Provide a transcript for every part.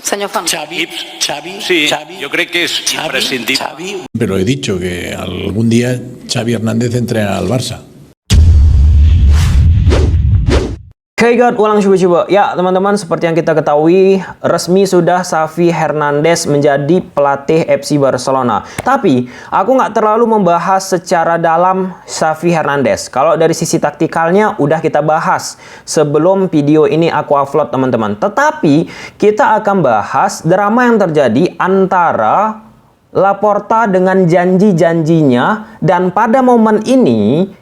Senyor Font. Xavi, sí, yo creo que es imprescindible. Pero he dicho que algún día Xavi Hernández entre al Barça. Hey God, ulang coba-coba. Ya teman-teman, seperti yang kita ketahui, resmi sudah Xavi Hernandez menjadi pelatih FC Barcelona. Tapi, aku nggak terlalu membahas secara dalam Xavi Hernandez. Kalau dari sisi taktikalnya, udah kita bahas sebelum video ini aku upload teman-teman. Tetapi, kita akan bahas drama yang terjadi antara Laporta dengan janji-janjinya. Dan pada momen ini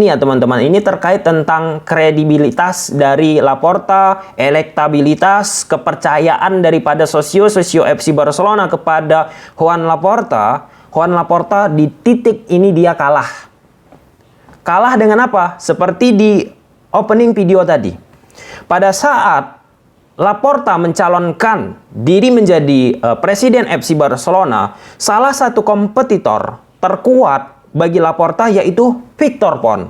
ya teman-teman, ini terkait tentang kredibilitas dari Laporta, elektabilitas, kepercayaan daripada sosio FC Barcelona kepada Joan Laporta. Joan Laporta di titik ini dia kalah. Kalah dengan apa? Seperti di opening video tadi. Pada saat Laporta mencalonkan diri menjadi presiden FC Barcelona, salah satu kompetitor terkuat bagi Laporta yaitu Victor Pons.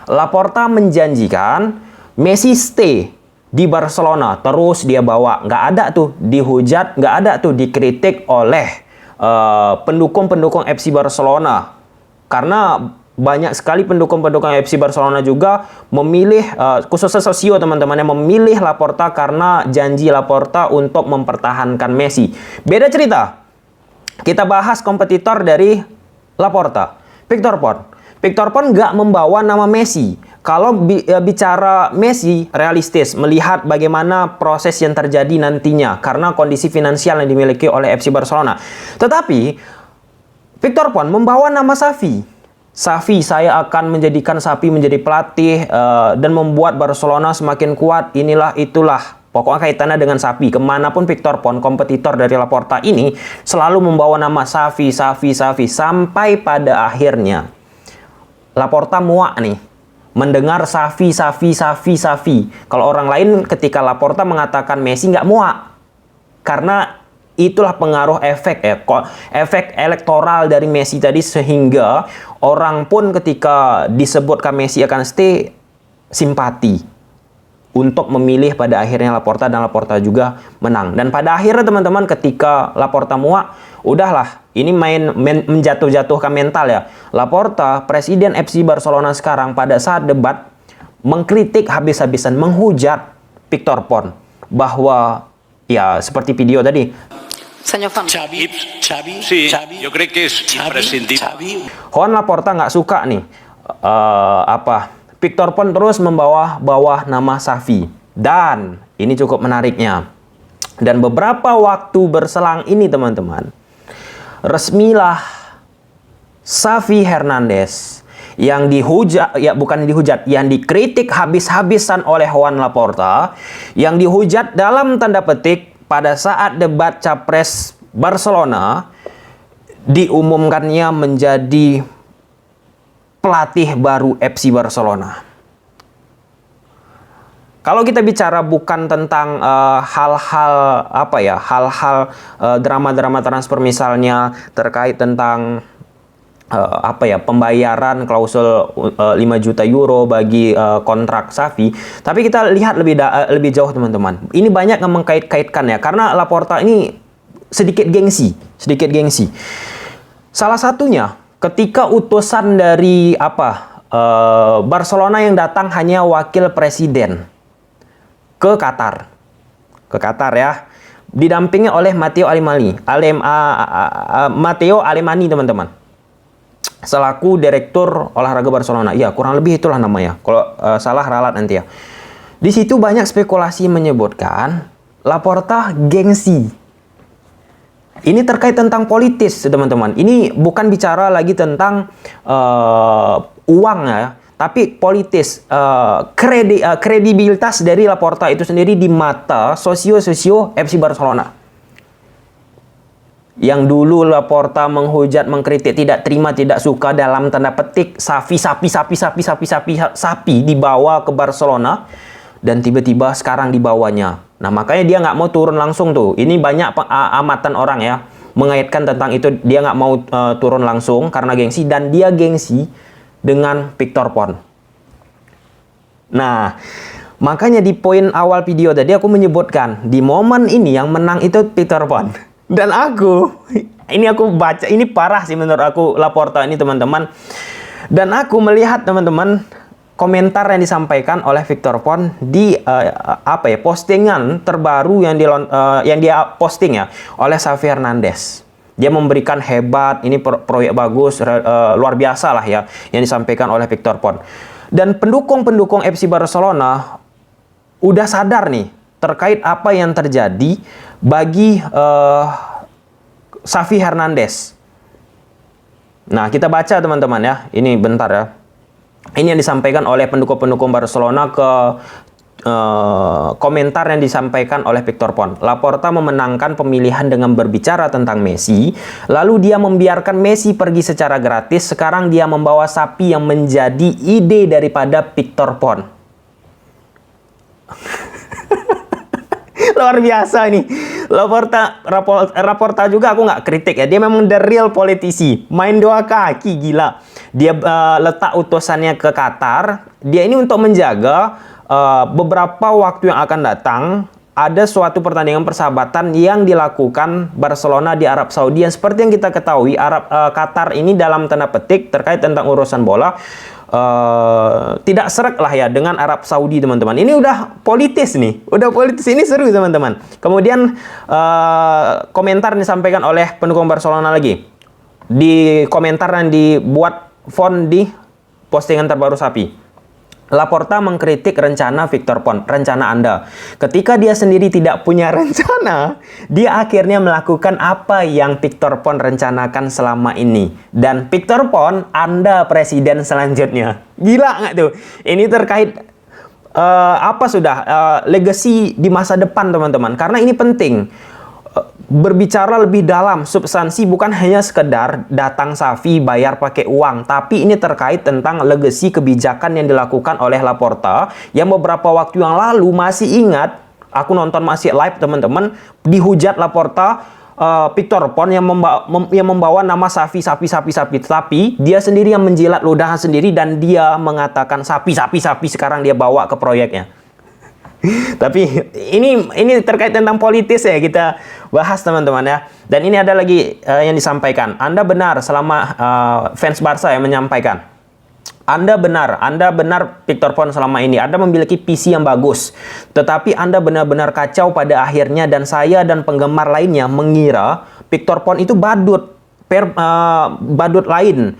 Laporta menjanjikan Messi stay di Barcelona, terus dia bawa, nggak ada tuh dihujat, nggak ada tuh dikritik oleh pendukung-pendukung FC Barcelona, karena banyak sekali pendukung-pendukung FC Barcelona juga memilih, khususnya sosio teman-teman, yang memilih Laporta karena janji Laporta untuk mempertahankan Messi. Beda cerita, kita bahas kompetitor dari Laporta, Victor Pons. Victor Pons nggak membawa nama Messi. Kalau bicara Messi, realistis melihat bagaimana proses yang terjadi nantinya karena kondisi finansial yang dimiliki oleh FC Barcelona. Tetapi Victor Pons membawa nama Xavi. Xavi, saya akan menjadikan Xavi menjadi pelatih dan membuat Barcelona semakin kuat. Inilah itulah. Pokoknya kaitannya dengan Xavi. Kemanapun Victor Pons, kompetitor dari Laporta ini, selalu membawa nama Xavi. Sampai pada akhirnya Laporta muak nih mendengar Xavi. Kalau orang lain ketika Laporta mengatakan Messi nggak muak. Karena itulah pengaruh efek elektoral dari Messi tadi, sehingga orang pun ketika disebutkan Messi akan stay, simpati untuk memilih pada akhirnya Laporta, dan Laporta juga menang. Dan pada akhirnya teman-teman, ketika Laporta muak, udahlah, ini menjatuh-jatuhkan mental ya. Laporta, presiden FC Barcelona sekarang, pada saat debat mengkritik habis-habisan, menghujat Victor Pons bahwa ya seperti video tadi. Senyor Font. Xavi, sí, yo creo que es imprescindible. Joan Laporta nggak suka nih Victor Pons terus membawa nama Xavi. Dan ini cukup menariknya. Dan beberapa waktu berselang ini teman-teman, resmilah Xavi Hernandez yang yang dikritik habis-habisan oleh Joan Laporta, yang dihujat dalam tanda petik pada saat debat Capres Barcelona, diumumkannya menjadi pelatih baru FC Barcelona. Kalau kita bicara bukan tentang hal-hal drama-drama transfer, misalnya terkait tentang pembayaran klausul 5 juta euro bagi kontrak Xavi, tapi kita lihat lebih jauh teman-teman. Ini banyak yang mengkait-kaitkan ya, karena Laporta ini sedikit gengsi. Salah satunya ketika utusan dari Barcelona yang datang hanya wakil presiden ke Qatar ya, didampingi oleh Matteo Alemany teman-teman, selaku direktur olahraga Barcelona. Ya, kurang lebih itulah namanya. Kalau salah ralat nanti ya. Di situ banyak spekulasi menyebutkan Laporta gengsi. Ini terkait tentang politis, teman-teman. Ini bukan bicara lagi tentang uang ya, tapi politis. Kredibilitas dari Laporta itu sendiri di mata sosio FC Barcelona. Yang dulu Laporta menghujat, mengkritik, tidak terima, tidak suka, dalam tanda petik Xavi dibawa ke Barcelona, dan tiba-tiba sekarang dibawanya. Nah, makanya dia nggak mau turun langsung tuh. Ini banyak amatan orang ya mengaitkan tentang itu. Dia nggak mau turun langsung karena gengsi, dan dia gengsi dengan Victor Pons. Nah, Makanya di poin awal video tadi aku menyebutkan di momen ini yang menang itu Peter Pan. Dan aku baca, ini parah sih menurut aku Laporta ini teman-teman. Dan aku melihat teman-teman komentar yang disampaikan oleh Victor Pon di postingan terbaru yang dia posting ya oleh Xavi Hernandez. Dia memberikan hebat, ini proyek bagus, luar biasa lah ya yang disampaikan oleh Victor Pon. Dan pendukung-pendukung FC Barcelona udah sadar nih terkait apa yang terjadi bagi Xavi Hernandez. Nah, kita baca teman-teman ya. Ini bentar ya. Ini yang disampaikan oleh pendukung-pendukung Barcelona ke komentar yang disampaikan oleh Victor Pon. Laporta memenangkan pemilihan dengan berbicara tentang Messi, lalu dia membiarkan Messi pergi secara gratis. Sekarang dia membawa sapi yang menjadi ide daripada Victor Pon. Luar biasa nih. Laporta juga aku nggak kritik ya. Dia memang the real politisi. Main dua kaki, gila. Dia letak utusannya ke Qatar. Dia ini untuk menjaga beberapa waktu yang akan datang ada suatu pertandingan persahabatan yang dilakukan Barcelona di Arab Saudi. Yang seperti yang kita ketahui, Qatar ini dalam tanda petik terkait tentang urusan bola tidak serak lah ya dengan Arab Saudi teman-teman. Ini udah politis nih, udah politis, ini seru teman-teman. Kemudian komentar yang disampaikan oleh pendukung Barcelona lagi di komentar yang dibuat font di postingan terbaru Sapi. Laporta mengkritik rencana Victor Pon, rencana Anda. Ketika dia sendiri tidak punya rencana, dia akhirnya melakukan apa yang Victor Pon rencanakan selama ini. Dan Victor Pon, Anda presiden selanjutnya. Gila nggak tuh? Ini terkait legacy di masa depan teman-teman. Karena ini penting. Berbicara lebih dalam, substansi, bukan hanya sekedar datang Xavi bayar pakai uang, tapi ini terkait tentang legacy kebijakan yang dilakukan oleh Laporta yang beberapa waktu yang lalu masih ingat, aku nonton masih live teman-teman, dihujat Laporta Victor Pon yang membawa nama sapi, tapi dia sendiri yang menjilat ludahan sendiri dan dia mengatakan sapi sekarang dia bawa ke proyeknya. Tapi ini terkait tentang politis ya, kita bahas teman-teman ya. Dan ini ada lagi yang disampaikan. Anda benar selama fans Barca yang menyampaikan. Anda benar Victor Pon selama ini. Anda memiliki PC yang bagus. Tetapi Anda benar-benar kacau pada akhirnya dan saya dan penggemar lainnya mengira Victor Pon itu badut lain.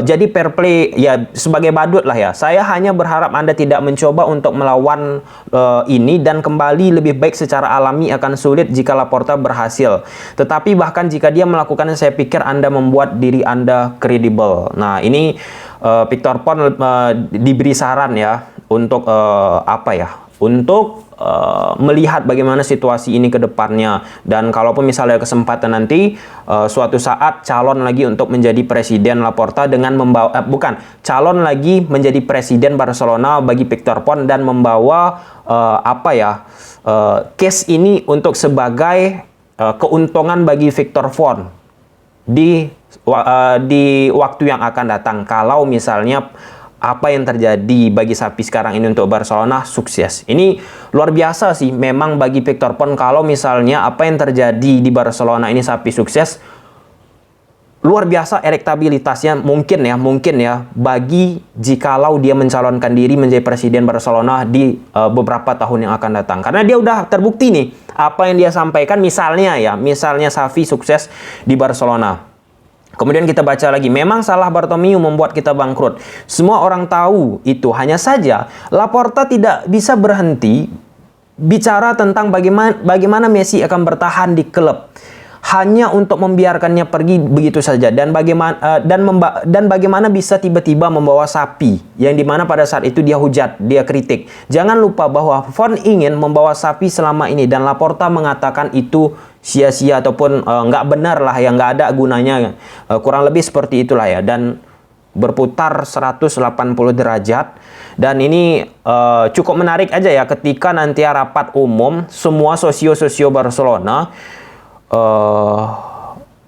Jadi fair play ya, sebagai badut lah ya. Saya hanya berharap Anda tidak mencoba untuk melawan ini dan kembali lebih baik secara alami. Akan sulit jika Laporta berhasil. Tetapi bahkan jika dia melakukannya, saya pikir Anda membuat diri Anda kredibel. Nah, ini Victor Pon diberi saran ya untuk untuk melihat bagaimana situasi ini ke depannya. Dan kalaupun misalnya kesempatan nanti suatu saat calon lagi untuk menjadi presiden Laporta dengan membawa calon lagi menjadi presiden Barcelona bagi Victor Pon dan membawa case ini untuk sebagai keuntungan bagi Victor Pon di waktu yang akan datang kalau misalnya apa yang terjadi bagi sapi sekarang ini untuk Barcelona sukses. Ini luar biasa sih memang bagi Victor Pon. Kalau misalnya apa yang terjadi di Barcelona ini sapi sukses, luar biasa elektabilitasnya mungkin ya bagi jikalau dia mencalonkan diri menjadi presiden Barcelona di beberapa tahun yang akan datang. Karena dia udah terbukti nih apa yang dia sampaikan, misalnya Xavi sukses di Barcelona. Kemudian kita baca lagi, memang salah Bartomeu membuat kita bangkrut. Semua orang tahu itu. Hanya saja Laporta tidak bisa berhenti bicara tentang bagaimana Messi akan bertahan di klub hanya untuk membiarkannya pergi begitu saja, dan bagaimana bisa tiba-tiba membawa sapi yang dimana pada saat itu dia hujat, dia kritik. Jangan lupa bahwa Fon ingin membawa sapi selama ini dan Laporta mengatakan itu sia-sia ataupun nggak benar lah, yang nggak ada gunanya, kurang lebih seperti itulah ya. Dan berputar 180 derajat. Dan ini cukup menarik aja ya ketika nanti rapat umum semua sosio-sosio Barcelona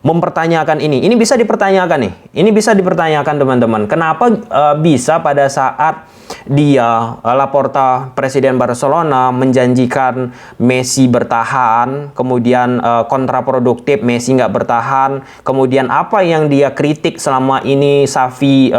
mempertanyakan ini. Ini bisa dipertanyakan nih. Ini bisa dipertanyakan teman-teman. Kenapa bisa pada saat dia Laporta presiden Barcelona menjanjikan Messi bertahan, kemudian kontraproduktif, Messi nggak bertahan, kemudian apa yang dia kritik selama ini Xavi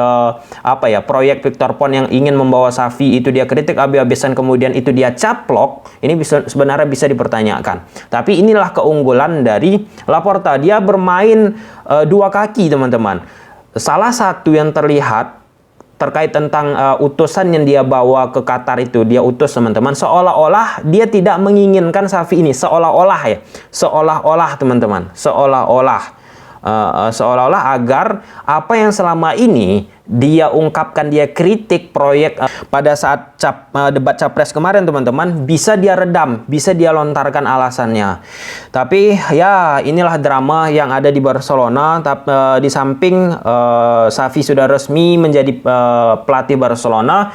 proyek Victor Pon yang ingin membawa Xavi itu dia kritik habis-habisan, kemudian itu dia caplok. Ini sebenarnya bisa dipertanyakan. Tapi inilah keunggulan dari Laporta. Dia bermain dua kaki teman-teman. Salah satu yang terlihat terkait tentang utusan yang dia bawa ke Qatar itu, dia utus teman-teman, seolah-olah dia tidak menginginkan Xavi ini, seolah-olah ya, seolah-olah teman-teman, seolah-olah agar apa yang selama ini dia ungkapkan, dia kritik proyek pada saat debat capres kemarin teman-teman, bisa dia redam, bisa dia lontarkan alasannya. Tapi ya inilah drama yang ada di Barcelona. Di samping Xavi sudah resmi menjadi pelatih Barcelona,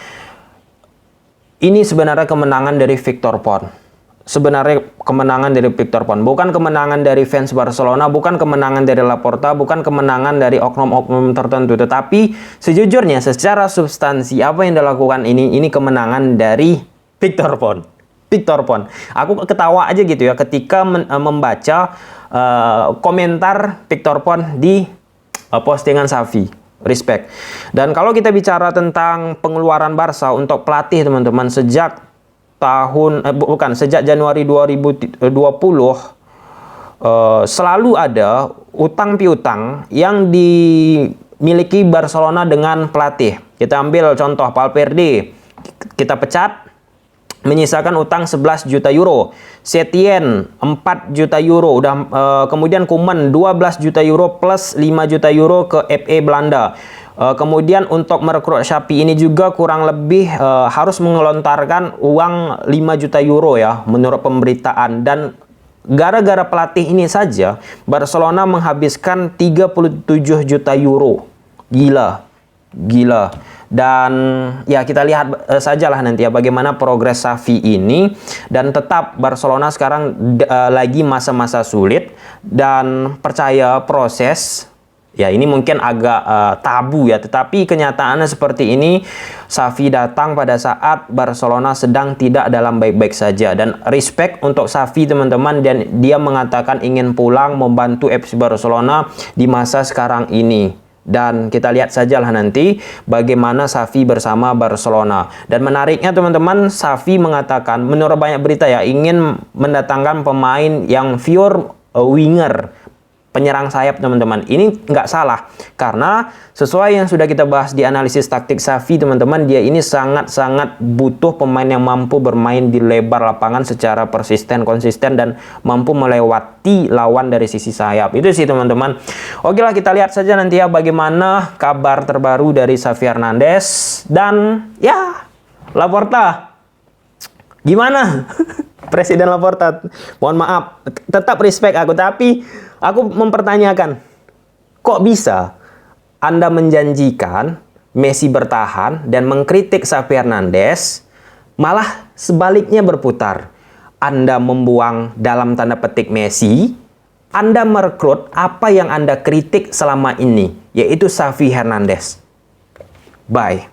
ini sebenarnya kemenangan dari Victor Pon. Sebenarnya kemenangan dari Victor Pon, bukan kemenangan dari fans Barcelona, bukan kemenangan dari Laporta, bukan kemenangan dari oknum-oknum tertentu, tetapi sejujurnya secara substansi apa yang dilakukan ini kemenangan dari Victor Pon. Victor Pon. Aku ketawa aja gitu ya ketika membaca komentar Victor Pon di postingan Xavi. Respect. Dan kalau kita bicara tentang pengeluaran Barca untuk pelatih teman-teman, sejak Januari 2020 selalu ada utang piutang yang dimiliki Barcelona dengan pelatih. Kita ambil contoh Valverde, kita pecat, menyisakan utang 11 juta euro. Setien 4 juta euro, kemudian Koeman 12 juta euro plus 5 juta euro ke FA Belanda. Kemudian untuk merekrut Xavi ini juga kurang lebih harus mengelontarkan uang 5 juta euro ya menurut pemberitaan, dan gara-gara pelatih ini saja Barcelona menghabiskan 37 juta euro. Gila. Dan ya kita lihat sajalah nanti ya bagaimana progres Xavi ini, dan tetap Barcelona sekarang lagi masa-masa sulit, dan percaya proses. Ya ini mungkin agak tabu ya, tetapi kenyataannya seperti ini. Xavi datang pada saat Barcelona sedang tidak dalam baik-baik saja, dan respect untuk Xavi teman-teman, dan dia mengatakan ingin pulang membantu FC Barcelona di masa sekarang ini. Dan kita lihat sajalah nanti bagaimana Xavi bersama Barcelona. Dan menariknya teman-teman, Xavi mengatakan menurut banyak berita ya ingin mendatangkan pemain yang pure winger, penyerang sayap teman-teman. Ini nggak salah, karena sesuai yang sudah kita bahas di analisis taktik Xavi teman-teman, dia ini sangat-sangat butuh pemain yang mampu bermain di lebar lapangan secara persisten, konsisten, dan mampu melewati lawan dari sisi sayap. Itu sih teman-teman. Oke lah, kita lihat saja nanti ya bagaimana kabar terbaru dari Xavi Hernandez. Dan ya, Laporta gimana? Presiden Laporta, mohon maaf, tetap respect aku, tapi aku mempertanyakan, kok bisa Anda menjanjikan Messi bertahan dan mengkritik Xavi Hernandez, malah sebaliknya berputar. Anda membuang dalam tanda petik Messi, Anda merekrut apa yang Anda kritik selama ini, yaitu Xavi Hernandez. Bye.